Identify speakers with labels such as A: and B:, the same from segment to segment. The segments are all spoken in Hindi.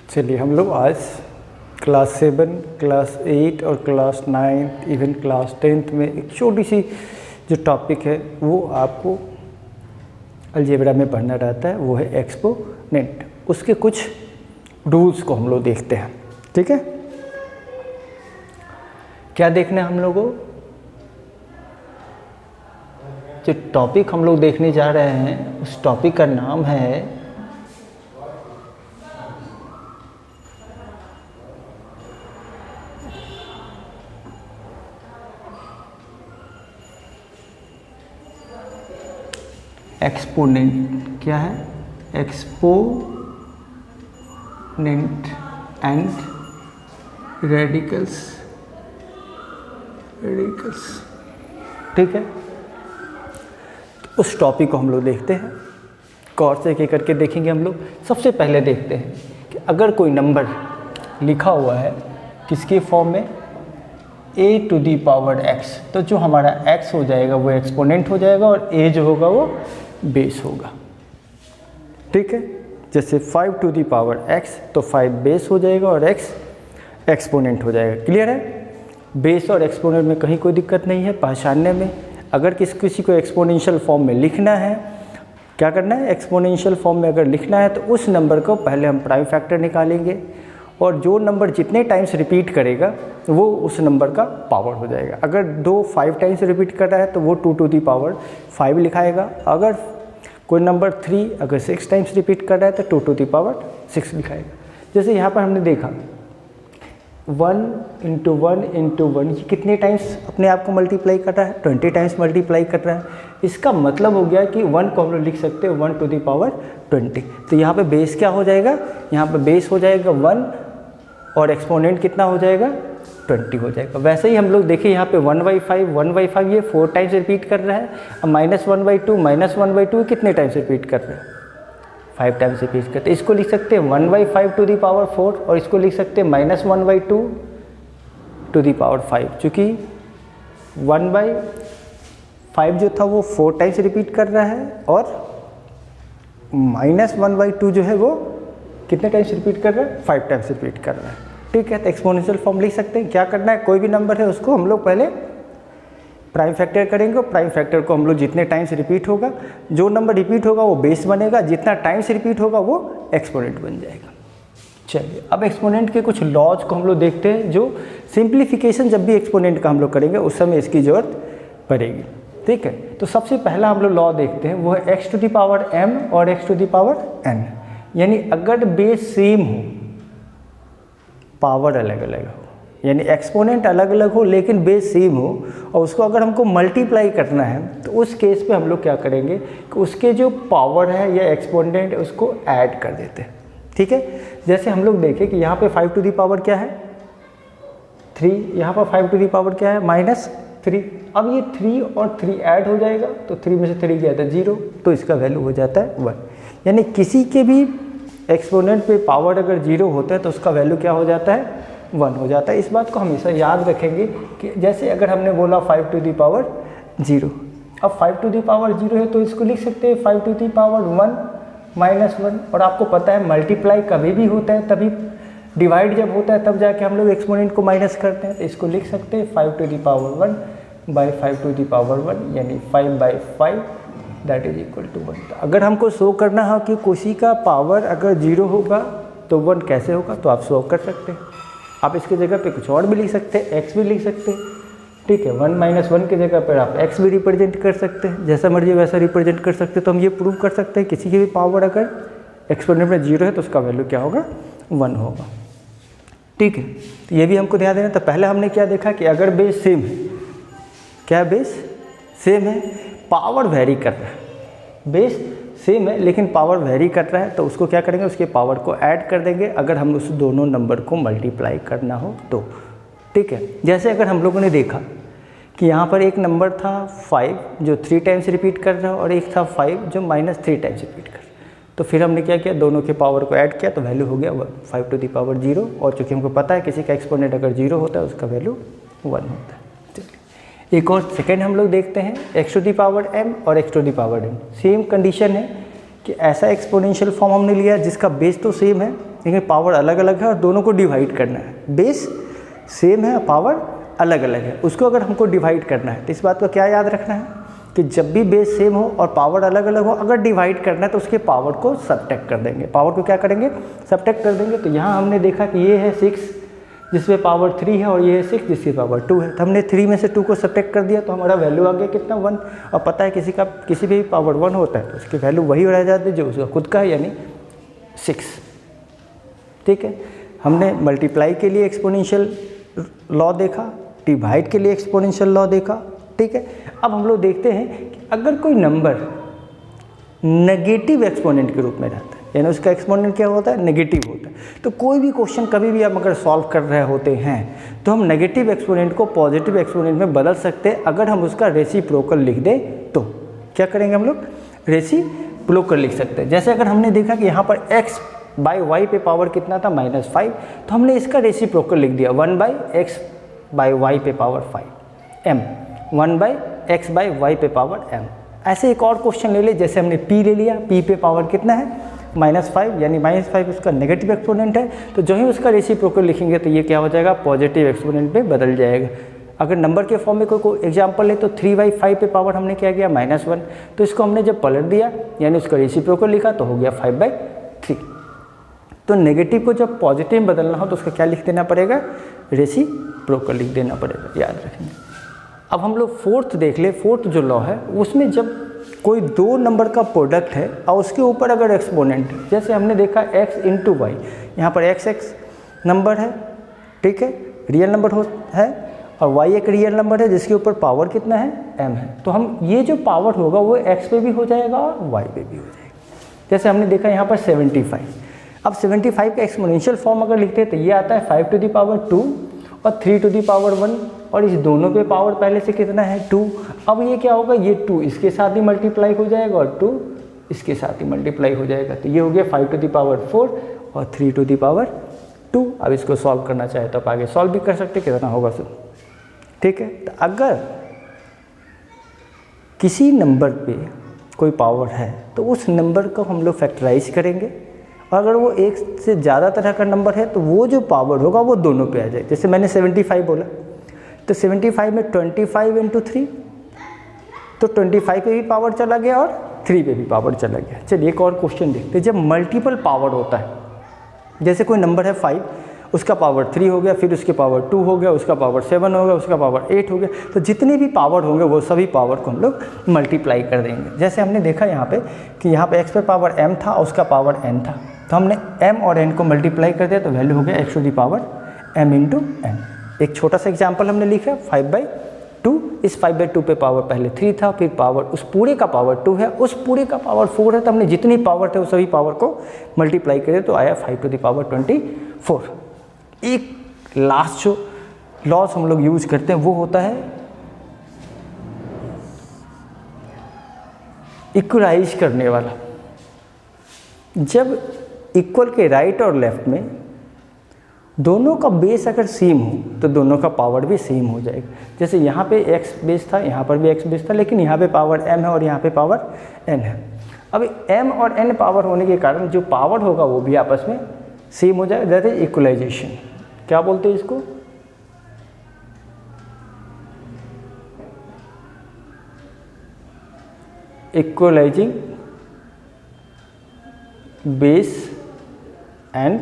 A: चलिए हम लोग आज क्लास 7, क्लास 8 और क्लास 9 इवन क्लास 10 में एक छोटी सी जो टॉपिक है वो आपको अलजेब्रा में पढ़ना रहता है, वो है एक्सपोनेंट। उसके कुछ रूल्स को हम लोग देखते हैं। ठीक है, क्या देखना है हम लोगों? जो टॉपिक हम लोग देखने जा रहे हैं उस टॉपिक का नाम है एक्सपोनेंट। क्या है? Exponent and radicals. ठीक है, तो उस टॉपिक को हम लोग देखते हैं, गौर से एक करके देखेंगे हम लोग। सबसे पहले देखते हैं कि अगर कोई नंबर लिखा हुआ है किसके फॉर्म में, a to the power x, तो जो हमारा x हो जाएगा वो एक्सपोनेंट हो जाएगा और a जो होगा वो बेस होगा। ठीक है, जैसे 5 टू दी पावर x तो 5 बेस हो जाएगा और x एक्सपोनेंट हो जाएगा। क्लियर है? बेस और एक्सपोनेंट में कहीं कोई दिक्कत नहीं है पहचानने में। अगर किसी को एक्सपोनेंशियल फॉर्म में लिखना है, क्या करना है? एक्सपोनेंशियल फॉर्म में अगर लिखना है तो उस नंबर को पहले हम प्राइम फैक्टर निकालेंगे और जो नंबर जितने टाइम्स रिपीट करेगा वो उस नंबर का पावर हो जाएगा। अगर 5 टाइम्स रिपीट कर रहा है तो वो 2 टू दी पावर 5 लिखाएगा। अगर कोई नंबर 3 अगर 6 टाइम्स रिपीट कर रहा है तो 2 टू दी पावर 6 लिखाएगा। जैसे यहाँ पर हमने देखा 1 इंटू 1 इंटू 1, ये कितने टाइम्स अपने आप को मल्टीप्लाई कर रहा है? 20 टाइम्स मल्टीप्लाई कर रहा है। इसका मतलब हो गया कि 1 को हम लोग लिख सकते हैं 1 टू दी पावर 20। तो यहाँ पे बेस क्या हो जाएगा? यहाँ पे बेस हो जाएगा 1 और एक्सपोनेंट कितना हो जाएगा? 20 हो जाएगा। वैसे ही हम लोग देखिए यहाँ पे 1/5 ये 4 टाइम्स रिपीट कर रहा है। अब -1/2 कितने टाइम्स रिपीट कर रहा है? 5 टाइम्स रिपीट करते। इसको लिख सकते हैं 1/5 टू दी पावर 4 और इसको लिख सकते हैं -1/2 टू दी पावर 5, चूँकि 1/5 जो था वो 4 टाइम्स रिपीट कर रहा है और -1/2 जो है वो कितने टाइम्स रिपीट कर रहा है? 5 टाइम्स रिपीट कर रहा है। ठीक है, तो एक्सपोनेंशियल फॉर्म लिख सकते हैं। क्या करना है? कोई भी नंबर है उसको हम लोग पहले प्राइम फैक्टर करेंगे और प्राइम फैक्टर को हम लोग जितने टाइम्स रिपीट होगा, जो नंबर रिपीट होगा वो बेस बनेगा, जितना टाइम्स रिपीट होगा वो एक्सपोनेंट बन जाएगा। चलिए, अब एक्सपोनेंट के कुछ लॉज को हम लोग देखते हैं, जो सिंप्लीफिकेशन जब भी एक्सपोनेंट का हम लोग करेंगे उस समय इसकी ज़रूरत पड़ेगी। ठीक है, तो सबसे पहला हम लोग लॉ देखते हैं, वो है x to the power m और x to the power n। यानी अगर बेस सेम हो, पावर अलग अलग हो, यानी एक्सपोनेंट अलग अलग हो लेकिन बेस सेम हो और उसको अगर हमको मल्टीप्लाई करना है तो उस केस पे हम लोग क्या करेंगे कि उसके जो पावर है या एक्सपोनेंट है उसको ऐड कर देते हैं। ठीक है, जैसे हम लोग देखें कि यहाँ पे 5 टू दी पावर क्या है? 3। यहाँ पर 5 टू दी पावर क्या है? -3। अब ये 3 और 3 ऐड हो जाएगा तो 3 में से 3 गया था 0, तो इसका वैल्यू हो जाता है 1। यानी किसी के भी एक्सपोनेंट पे पावर अगर 0 होता है तो उसका वैल्यू क्या हो जाता है? 1 हो जाता है। इस बात को हमेशा याद रखेंगे कि जैसे अगर हमने बोला 5 टू दी पावर 0, अब 5 टू दी पावर 0 है तो इसको लिख सकते हैं 5 टू दी पावर 1 -1। और आपको पता है मल्टीप्लाई कभी भी होता है तभी, डिवाइड जब होता है तब जाके हम लोग एक्सपोनेंट को माइनस करते हैं। तो इसको लिख सकते हैं 5 to the power 1 by 5 to the power 1, यानी 5/5 दैट इज इक्वल टू 1। अगर हमको शो करना हो कि किसी का पावर अगर 0 होगा तो 1 कैसे होगा, तो आप शो कर सकते हैं। आप इसकी जगह पे कुछ और भी लिख सकते हैं, x भी लिख सकते हैं। ठीक है, 1 - 1 की जगह पर आप x भी रिप्रेजेंट कर सकते हैं, जैसा मर्जी वैसा रिप्रेजेंट कर सकते हैं। तो हम ये प्रूव कर सकते हैं किसी की भी पावर अगर एक्सपोनेंट में 0 है तो उसका वैल्यू क्या होगा? 1 होगा। ठीक है, तो ये भी हमको ध्यान देना। तो पहले हमने क्या देखा कि अगर बेस सेम है, क्या बेस सेम है, पावर वेरी कर रहा है, बेस सेम है लेकिन पावर वेरी कर रहा है, तो उसको क्या करेंगे? उसके पावर को ऐड कर देंगे अगर हम उस दोनों नंबर को मल्टीप्लाई करना हो तो। ठीक है, जैसे अगर हम लोगों ने देखा कि यहाँ पर एक नंबर था 5 जो 3 टाइम्स रिपीट कर रहा है और एक था 5 जो -3 टाइम्स रिपीट कर रहा है, तो फिर हमने क्या किया? दोनों के पावर को ऐड किया तो वैल्यू हो गया 5 टू दी पावर 0। और चूँकि हमको पता है किसी का एक्सपोनेंट अगर 0 होता है उसका वैल्यू 1 होता है। एक और सेकेंड हम लोग देखते हैं, x to the power m और x to the power n। Same condition है कि ऐसा एक्सपोनेंशियल फॉर्म हमने लिया जिसका बेस तो सेम है लेकिन पावर अलग अलग है और दोनों को डिवाइड करना है। बेस सेम है, पावर अलग अलग है, उसको अगर हमको डिवाइड करना है तो इस बात को क्या याद रखना है कि जब भी बेस सेम हो और पावर अलग अलग हो, अगर डिवाइड करना है तो उसके पावर को सबट्रैक्ट कर देंगे। पावर को क्या करेंगे? सबट्रैक्ट कर देंगे। तो यहाँ हमने देखा कि ये है 6 जिसमें पावर 3 है और ये है 6 जिसकी पावर 2 है, तो हमने 3 में से 2 को सबट्रैक्ट कर दिया तो हमारा वैल्यू आ गया कितना? 1। और पता है किसी भी पावर 1 होता है तो उसकी वैल्यू वही रह जाती है जो उसका खुद का है, यानी 6। ठीक है, हमने मल्टीप्लाई के लिए एक्सपोनेंशियल लॉ देखा, डिवाइड के लिए एक्सपोनेंशियल लॉ देखा। ठीक है, अब हम लोग देखते हैं कि अगर कोई नंबर नेगेटिव एक्सपोनेंट के रूप में रहता है, यानी उसका एक्सपोनेंट क्या होता है? नेगेटिव होता है। तो कोई भी क्वेश्चन कभी भी हम अगर सॉल्व कर रहे होते हैं तो हम नेगेटिव एक्सपोनेंट को पॉजिटिव एक्सपोनेंट में बदल सकते हैं अगर हम उसका रेसिप्रोकल लिख दें तो। क्या करेंगे हम लोग? रेसिप्रोकल लिख सकते हैं। जैसे अगर हमने देखा कि यहाँ पर x बाई वाई पे पावर कितना था? -5, तो हमने इसका रेसिप्रोकल लिख दिया 1 बाई एक्स बाई वाई पे power 5 m, 1 by x by y पे पावर m। ऐसे एक और क्वेश्चन ले ले, जैसे हमने p ले लिया, p पे पावर कितना है? -5, यानी -5 उसका नेगेटिव एक्सपोनेंट है, तो जो ही उसका रेसिप्रोकल लिखेंगे तो ये क्या हो जाएगा? पॉजिटिव एक्सपोनेंट में बदल जाएगा। अगर नंबर के फॉर्म में कोई एग्जांपल ले तो 3/5 पे पावर हमने क्या किया? -1, तो इसको हमने जब पलट दिया यानी उसका रेसिप्रोकल लिखा तो हो गया 5/3। तो नेगेटिव को जब पॉजिटिव में बदलना हो तो उसका क्या लिख देना पड़ेगा? रेसिप्रोकल लिख देना पड़ेगा, याद रखेंगे। अब हम लोग फोर्थ देख ले। फोर्थ जो लॉ है उसमें जब कोई दो नंबर का प्रोडक्ट है और उसके ऊपर अगर एक्सपोनेंट है, जैसे हमने देखा x इंटू वाई, यहाँ पर x नंबर है, ठीक है, रियल नंबर है, और y एक रियल नंबर है जिसके ऊपर पावर कितना है? m है। तो हम ये जो पावर होगा वो x पे भी हो जाएगा और y पे भी हो जाएगा। जैसे हमने देखा यहाँ पर 75। अब 75 का एक्सपोनेंशियल फॉर्म अगर लिखते हैं तो ये आता है 5 टू दी पावर 2 और 3 टू दी पावर 1, और इस दोनों पे पावर पहले से कितना है? 2। अब ये क्या होगा? ये 2 इसके साथ ही मल्टीप्लाई हो जाएगा और 2 इसके साथ ही मल्टीप्लाई हो जाएगा, तो ये हो गया 5 टू दी पावर 4 और 3 टू दी पावर 2। अब इसको सॉल्व करना चाहे तो आप आगे सॉल्व भी कर सकते, कितना होगा सब। ठीक है, तो अगर किसी नंबर पे कोई पावर है तो उस नंबर को हम लोग फैक्टराइज करेंगे, और अगर वो एक से ज़्यादा तरह का नंबर है तो वो जो पावर होगा वो दोनों पे आ जाए। जैसे मैंने 75 बोला तो 75 में 25 इंटू 3, तो 25 पे भी पावर चला गया और 3 पे भी पावर चला गया। चलिए एक और क्वेश्चन देखते हैं। जब मल्टीपल पावर होता है, जैसे कोई नंबर है 5, उसका पावर 3 हो गया, फिर उसके पावर 2 हो गया, उसका पावर 7 हो गया, उसका पावर 8 हो गया, तो जितने भी पावर होंगे वो सभी पावर को हम लोग मल्टीप्लाई कर देंगे। जैसे हमने देखा यहाँ पे कि यहाँ पे x पे पावर m था और उसका पावर n था, तो हमने m और n को मल्टीप्लाई कर दिया तो वैल्यू हो गया x to the power m into n। एक छोटा सा एग्जाम्पल हमने लिखा 5/2, इस 5/2 पे पावर पहले 3 था, फिर पावर उस पूरे का पावर 2 है, उस पूरे का पावर 4 है, तो हमने जितनी पावर थे उस सभी पावर को मल्टीप्लाई करे तो आया 5 टू दी पावर 24। एक लास्ट जो लॉस हम लोग यूज करते हैं वो होता है इक्वलाइज करने वाला। जब इक्वल के राइट और लेफ्ट में दोनों का बेस अगर सेम हो तो दोनों का पावर भी सेम हो जाएगा। जैसे यहाँ पे x बेस था, यहाँ पर भी x बेस था, लेकिन यहाँ पे पावर m है और यहाँ पे पावर n है। अब m और n पावर होने के कारण जो पावर होगा वो भी आपस में सेम हो जाएगा, दैट इज इक्वलाइजेशन। क्या बोलते हैं इसको? Equalising base and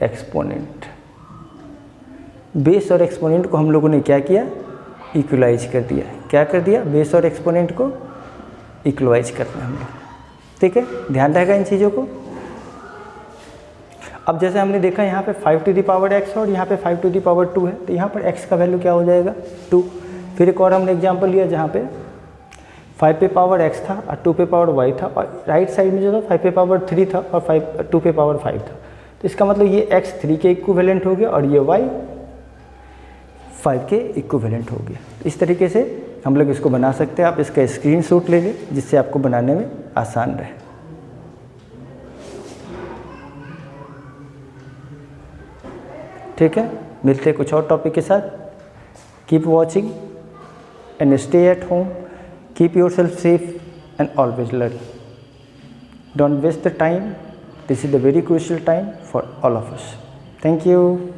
A: exponent. Base और एक्सपोनेंट को हम लोगों ने क्या किया? इक्वलाइज कर दिया। क्या कर दिया? बेस और एक्सपोनेंट को इक्वलाइज करना हम लोग। ठीक है, ध्यान रहेगा इन चीज़ों को। अब जैसे हमने देखा यहाँ पे 5 टू दी पावर x और यहाँ पे 5 टू दी पावर 2 है, तो यहाँ पर x का वैल्यू क्या हो जाएगा? 2। फिर एक और हमने एग्जांपल लिया जहाँ पे 5 पे पावर x था और 2 पे पावर y था, और राइट साइड में जो था 5 पे पावर 3 था और 2 पे पावर 5 था। तो इसका मतलब ये x 3 के इक्विवेलेंट हो गया और ये y 5 के इक्विवेलेंट हो गया। इस तरीके से हम लोग इसको बना सकते हैं। आप इसका स्क्रीनशॉट ले लें जिससे आपको बनाने में आसान रहे। ठीक है, मिलते हैं कुछ और टॉपिक के साथ। Keep watching and stay at home, keep yourself safe and always learn. Don't waste the time, This is the very crucial time for all of us. Thank you.